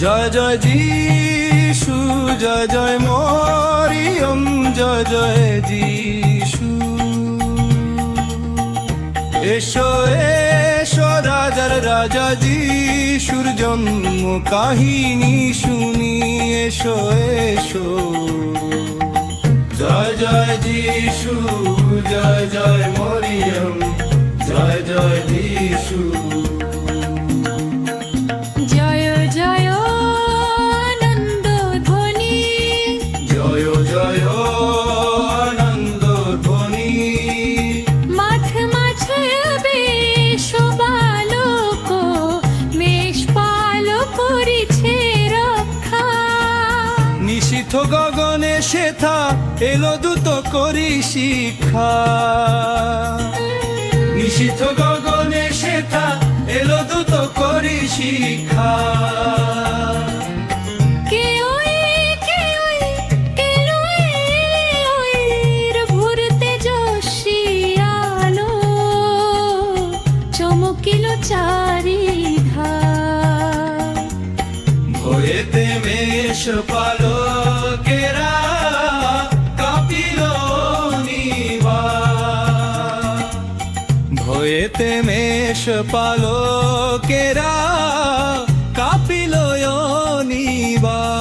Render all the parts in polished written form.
জয় জয় যিশু, জয় জয় মরিয়ম, জয় জয় যিশু। এসো এসো রাজার রাজা যিশুর জন্ম কাহিনী শুনি, এসো এসো। জয় জয় যিশু, জয় জয় মরিয়ম, জয় জয় যিশু। জয় জয় আনন্দ ধ্বনি, জয় জয় আনন্দ ধ্বনি। মাঠ মাঝে বেশ বালক, মেষ পালক করিছে রক্ষা। নিশীথ গগনে সেথা এলো দূত করি শিক্ষা। নিশীথ গগনে সেথা এলো দূত করি শিক্ষা। চমকিল চারিধা, ভয়েতে মেষ পালকেরা কাঁপিল নিবার। ভয়েতে মেষ পালকেরা কাঁপিল নিবার।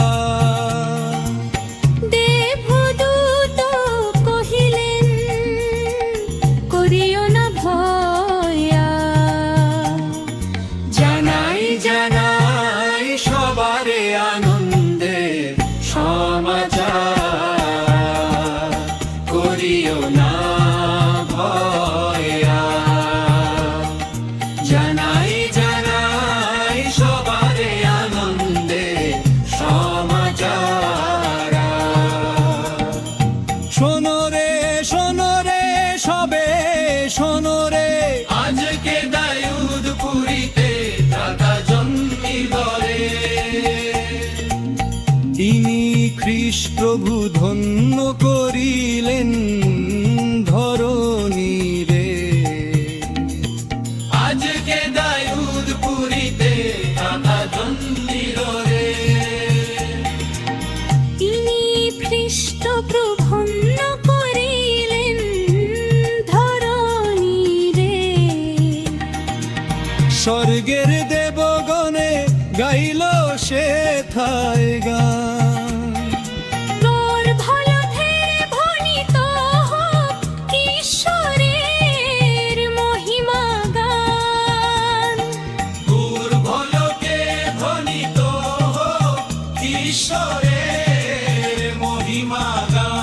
দেবদূত কহিলেন করিও না ভয়া। জানাই জানাই সবারে আনন্দের সমাচার, করিও না ভয়া। জানাই জানাই সবারে আনন্দের সমাচার। শোনো রে সবে শোনো রে, আজকে দাউদ পুরীতে দাতা জন্মিল রে। ইনি খ্রিস্ট প্রভু ধন্য করিলেন ধরণী রে। আজকে দাউদ পুরীতে দাতা জন্মিল রে। ইনি খ্রিস্ট প্রভন্ন করিলেন ধরণী রে। স্বর্গের দেবগণে গাইল সেথায় গান। তোর ভলধের ধ্বনিত হোক ঈশ্বরের মহিমা গান। তোর ভলকে ধ্বনিত হোক ঈশ্বরের মহিমা গান।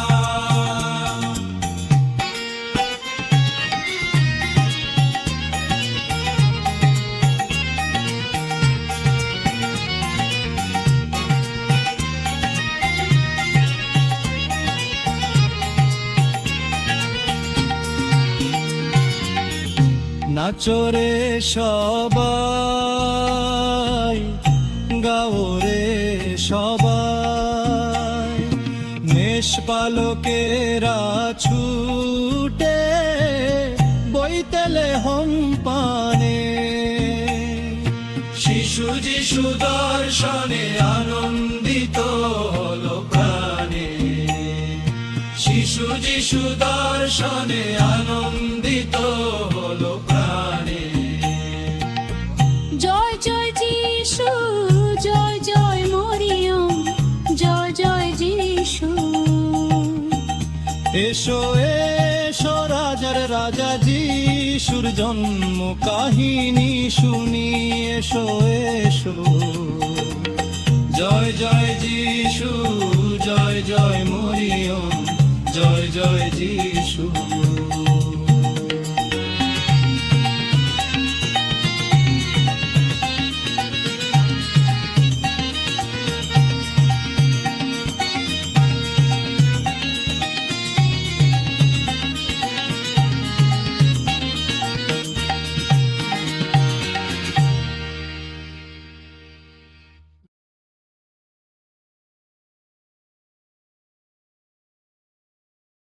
নাচরে সবাই, গাওরে সবাই, মেষ পালকেরা ছুটে বইতেলে হম্পানে। শিশু যিশু দর্শনে আনন্দিত হলো প্রাণে। শিশু যিশু দর্শনে আনন্দিত হলো প্রাণে। জয় জয় যিশু, জয় জয় মরিয়ম, জয় জয় যিশু। এসো এসো রাজার রাজা যিশুর জন্ম কাহিনী শুনি, এসো এসো। জয় জয় যিশু, জয় জয় মরিয়ম, জয় জয় যিশু।